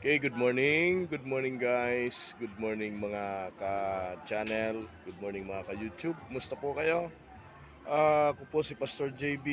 Okay, good morning. Good morning guys. Good morning mga ka-channel. Good morning mga ka-YouTube. Kumusta po kayo? Ako po si Pastor JB.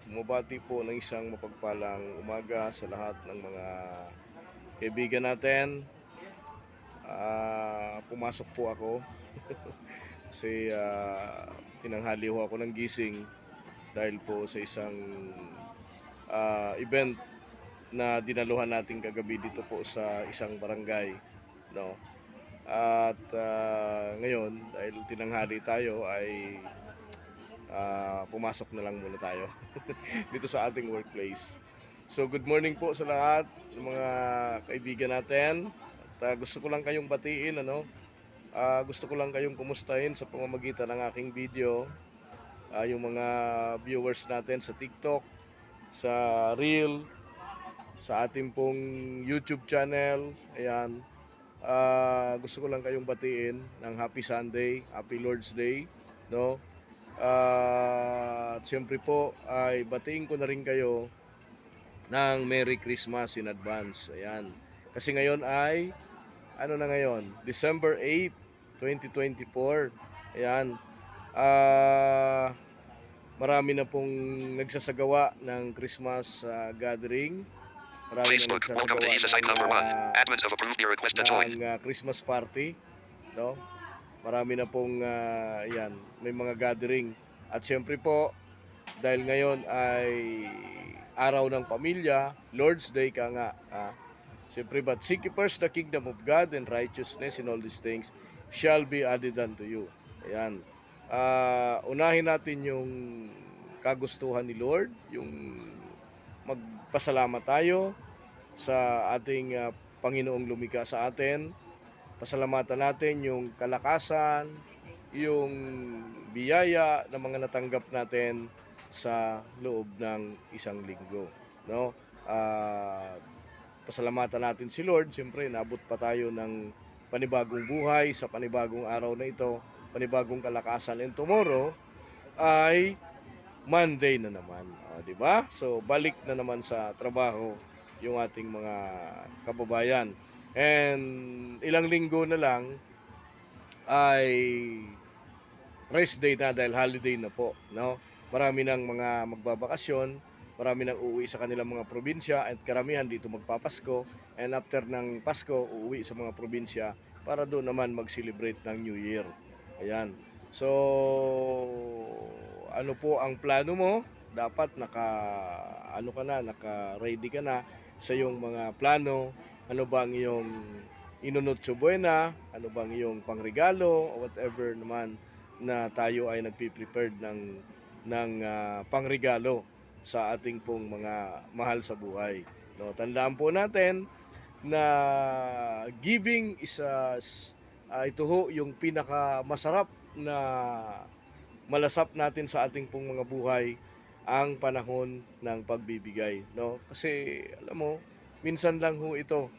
Bumabati po ng isang mapagpalang umaga sa lahat ng mga kaibigan natin. Pumasok po ako kasi tinanghali ho ako ng gising dahil po sa isang event na dinaluhan natin kagabi dito po sa isang barangay, no? At ngayon, dahil tinanghali tayo ay pumasok na lang muna tayo dito sa ating workplace. So good morning po sa lahat ng mga kaibigan natin. At gusto ko lang kayong batiin, ano? Gusto ko lang kayong kumustahin sa pamamagitan ng aking video. Yung mga viewers natin sa TikTok, sa Reel, sa ating pong YouTube channel. Ayan. Gusto ko lang kayong batiin ng Happy Sunday, Happy Lord's Day, no? At siyempre po ay batiin ko na rin kayo ng Merry Christmas in advance. Ayan. Kasi ngayon ay ano na ngayon? December 8, 2024. Ayan. Marami na pong nagsasagawa ng Christmas gathering. Marami na Facebook, welcome to nagsasagawa ESA site number 1. Admins have approved your request to join. ng Christmas party, no? Marami na pong yan, may mga gathering. At siyempre po, dahil ngayon ay araw ng pamilya, Lord's Day ka nga. Siyempre, but seek ye first the kingdom of God and righteousness, in all these things shall be added unto you. Ayan. Unahin natin yung kagustuhan ni Lord, yung magpasalamat tayo sa ating Panginoong lumikha sa atin. Pasalamatan natin yung kalakasan, yung biyaya na mga natanggap natin sa loob ng isang linggo, no? Pasalamatan natin si Lord. Siyempre, nabot pa tayo ng panibagong buhay sa panibagong araw na ito, panibagong kalakasan. And tomorrow ay Monday na naman, di ba? So, balik na naman sa trabaho yung ating mga kababayan. And ilang linggo na lang ay rest day na dahil holiday na po, no? Marami ng mga magbabakasyon, marami nang uuwi sa kanilang mga probinsya at karamihan dito magpapasko, and after ng Pasko uuwi sa mga probinsya para doon naman mag-celebrate ng New Year. Ayan. So, ano po ang plano mo? Dapat naka-ready ka na sa iyong mga plano. Ano ba ang iyong inunotso buena? Ano bang iyong pangregalo o whatever naman na tayo ay nagpi-prepared ng pangregalo sa ating pong mga mahal sa buhay. No, tandaan po natin na giving is ito ho yung pinaka masarap na malasap natin sa ating pong mga buhay, ang panahon ng pagbibigay, no? Kasi alam mo, minsan lang ho ito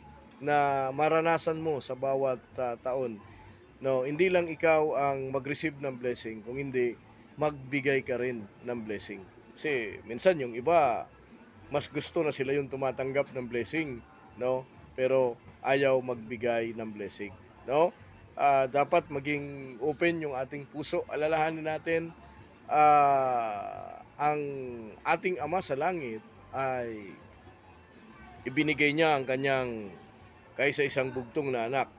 na maranasan mo sa bawat taon. No, hindi lang ikaw ang mag-receive ng blessing, kung hindi magbigay ka rin ng blessing. Kasi minsan yung iba mas gusto na sila yung tumatanggap ng blessing, no? Pero ayaw magbigay ng blessing, no? Dapat maging open yung ating puso. Alalahanin natin ang ating Ama sa langit ay ibinigay niya ang kanyang kaisa-isang bugtong na anak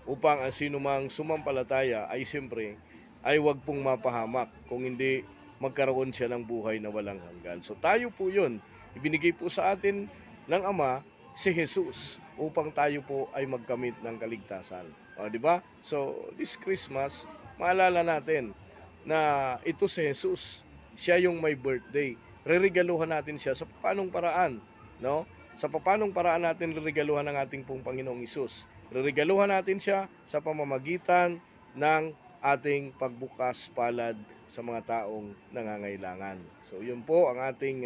upang ang sinumang sumampalataya ay siyempre ay wag pong mapahamak, kung hindi magkaroon siya ng buhay na walang hanggan. So tayo po yun. Ibinigay po sa atin ng Ama si Jesus upang tayo po ay magkamit ng kaligtasan. O, di ba? So this Christmas, maalala natin na ito si Jesus. Siya yung may birthday. Reregaluhan natin siya sa paanong paraan, no? Sa paanong paraan natin reregaluhan ng ating pong Panginoong Hesus? Reregaluhan natin siya sa pamamagitan ng ating pagbukas palad sa mga taong nangangailangan. So yun po ang ating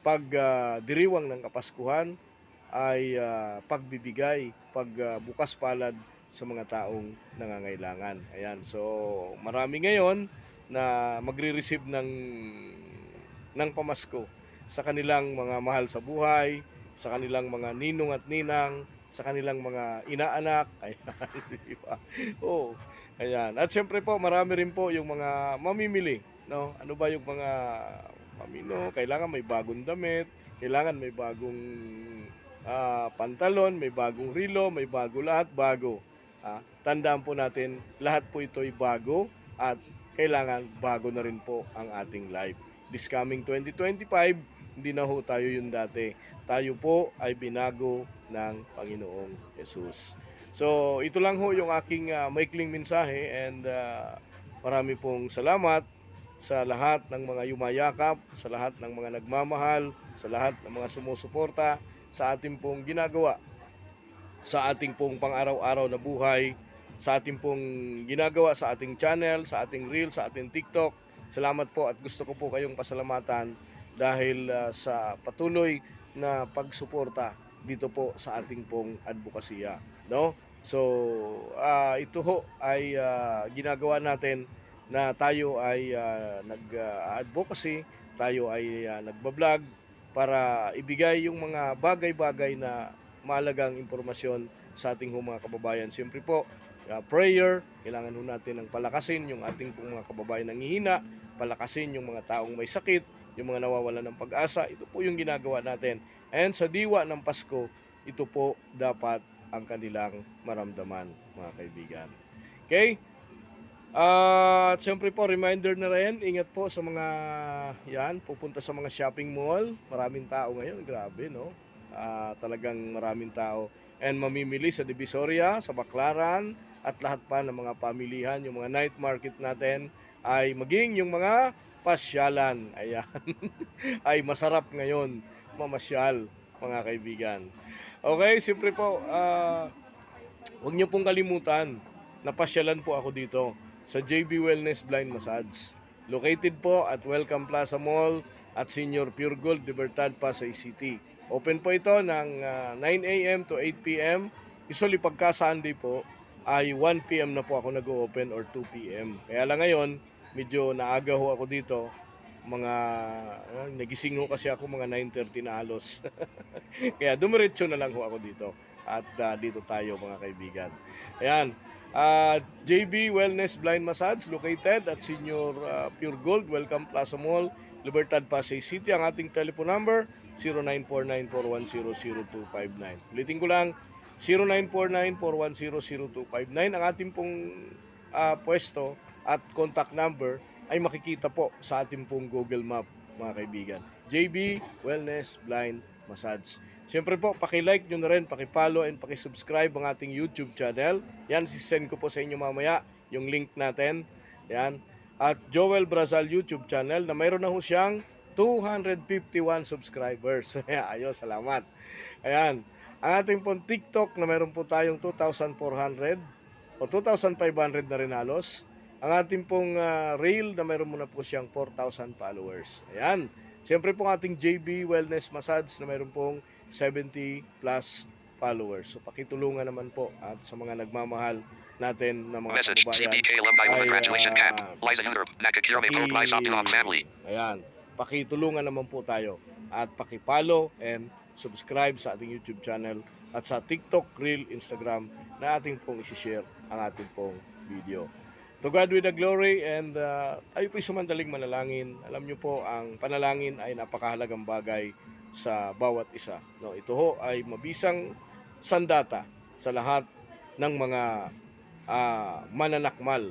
pagdiriwang ng Kapaskuhan ay pagbibigay, pagbukas palad sa mga taong nangangailangan. Ayan. So marami ngayon na magre-receive ng pamasko sa kanilang mga mahal sa buhay, sa kanilang mga ninong at ninang, sa kanilang mga inaanak. Ayan, di ba? Oo. Ayan. At siyempre po, marami rin po yung mga mamimili, no? Ano ba yung mga mamino? Kailangan may bagong damit, kailangan may bagong pantalon, may bagong rilo, may bago lahat, bago. Tandaan po natin, lahat po ito'y bago at kailangan bago na rin po ang ating life. This coming 2025, hindi na ho tayo yung dati. Tayo po ay binago ng Panginoong Jesus. So, ito lang ho yung aking maikling mensahe and marami pong salamat sa lahat ng mga yumayakap, sa lahat ng mga nagmamahal, sa lahat ng mga sumusuporta sa ating pong ginagawa, sa ating pong pang-araw-araw na buhay, sa ating pong ginagawa sa ating channel, sa ating reel, sa ating TikTok. Salamat po at gusto ko po kayong pasalamatan dahil sa patuloy na pagsuporta dito po sa ating pong advokasya, no? So, ito ho ay ginagawa natin na tayo ay nag-advocacy, tayo ay nagbablog para ibigay yung mga bagay-bagay na mahalagang impormasyon sa ating mga kababayan. Siyempre po, prayer, kailangan ho natin ng palakasin yung ating pong mga kababayan nanghihina, palakasin yung mga taong may sakit, yung mga nawawalan ng pag-asa. Ito po yung ginagawa natin. And sa diwa ng Pasko, ito po dapat ang kanilang maramdaman, mga kaibigan. Okay? At siyempre po, reminder na rin, ingat po sa mga pupunta sa mga shopping mall. Maraming tao ngayon, grabe, no? Talagang maraming tao. And mamimili sa Divisoria, sa Baclaran, at lahat pa ng mga pamilihan, yung mga night market natin, ay maging yung mga pasyalan. Ayan. Ay masarap ngayon mamasyal, mga kaibigan. Okay, siyempre po, huwag niyo pong kalimutan, napasyalan po ako dito sa JB Wellness Blind Massage. Located po at Welcome Plaza Mall at Senior Pure Gold, Libertad, Pasay City. Open po ito ng 9 a.m. to 8 p.m. Usually pagka Sunday po ay 1 p.m. na po ako nag-open or 2 p.m. Kaya lang ngayon, medyo naaga ho ako dito. Nagising ho kasi ako mga 9:30 na halos. Kaya dumiretso na lang ho ako dito. At dito tayo, mga kaibigan. Ayan. JB Wellness Blind Massage located at Senior Pure Gold, Welcome Plaza Mall, Libertad, Pasay City. Ang ating telephone number 0949-410-0259. Ulitin ko lang, 0949-410-0259. Ang ating pong pwesto at contact number ay makikita po sa ating pong Google Map, mga kaibigan. JB Wellness Blind Massage. Siyempre po, paki-like nyo na rin, paki-follow and paki-subscribe ang ating YouTube channel. Yan, sisend ko po sa inyo mamaya yung link natin. Yan. At Joel Brazal YouTube channel na mayroon na ho siyang 251 subscribers. Ayos, salamat. Ayan. Ang ating pong TikTok na mayroon po tayong 2,400 o 2,500 na rin halos. Ang ating pong reel na mayroon muna po siyang 4,000 followers. Ayan. Siyempre po ang ating JB Wellness Massage na mayroon pong 70 plus followers. So pakitulungan naman po at sa mga nagmamahal natin na mga Message, kababayan. CPK Alumni Congratulations Camp. Liza Uter, Nakakirame Pro Liza Optimum Family. Ayan, pakitulungan naman po tayo at pakipollow and subscribe sa ating YouTube channel at sa TikTok, Reel, Instagram na ating pong isi-share ang ating pong video. To God with the glory and tayo po'y sumandaling manalangin. Alam nyo po, ang panalangin ay napakahalagang bagay sa bawat isa. No, ito ho ay mabisang sandata sa lahat ng mga mananakmal.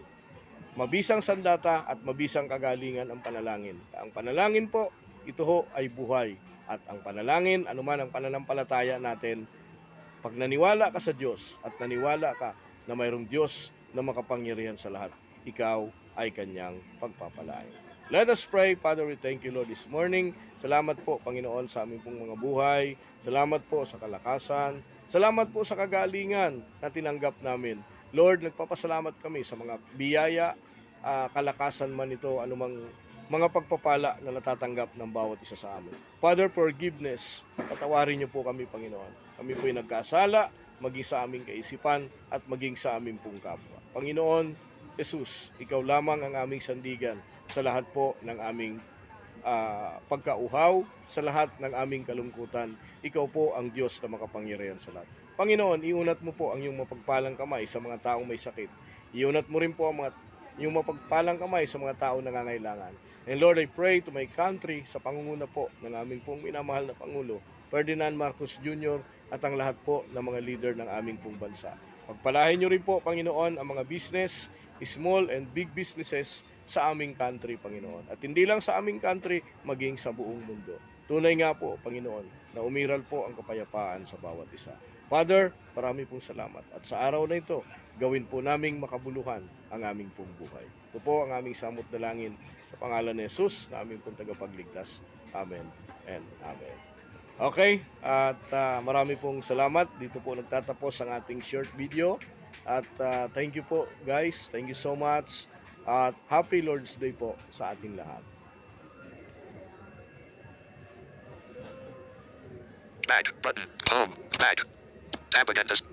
Mabisang sandata at mabisang kagalingan ang panalangin. Ang panalangin po, ito ho ay buhay. At ang panalangin, anuman ang pananampalataya natin, pag naniwala ka sa Diyos at naniwala ka na mayroong Diyos na makapangyarihan sa lahat, ikaw ay kanyang pagpapalain. Let us pray. Father, we thank you, Lord, this morning. Salamat po, Panginoon, sa aming pong mga buhay. Salamat po sa kalakasan. Salamat po sa kagalingan na tinanggap namin. Lord, nagpapasalamat kami sa mga biyaya, kalakasan man ito, anumang mga pagpapala na natatanggap ng bawat isa sa amin. Father, forgiveness. Patawarin niyo po kami, Panginoon. Kami po'y nagkasala, maging sa aming kaisipan at maging sa aming pong kapwa. Panginoon, Jesus, ikaw lamang ang aming sandigan sa lahat po ng aming pagkauhaw, sa lahat ng aming kalungkutan. Ikaw po ang Diyos na makapangyarihan sa lahat. Panginoon, iunat mo po ang iyong mapagpalang kamay sa mga taong may sakit. Iunat mo rin po ang yung mapagpalang kamay sa mga taong nangangailangan. And Lord, I pray to my country sa pangunguna po ng aming pong minamahal na Pangulo, Ferdinand Marcos Jr. at ang lahat po ng mga leader ng aming pong bansa. Pagpalahin niyo rin po, Panginoon, ang mga business, small and big businesses sa aming country, Panginoon. At hindi lang sa aming country, maging sa buong mundo. Tunay nga po, Panginoon, na umiral po ang kapayapaan sa bawat isa. Father, marami pong salamat. At sa araw na ito, gawin po naming makabuluhan ang aming pong buhay. Ito po ang aming samot dalangin sa pangalan ni Jesus na aming pong tagapagligtas. Amen and Amen. Okay, at marami pong salamat. Dito po nagtatapos ang ating short video. At thank you po guys. Thank you so much. At Happy Lord's Day po sa ating lahat. Back button. Home. Back. Tap again to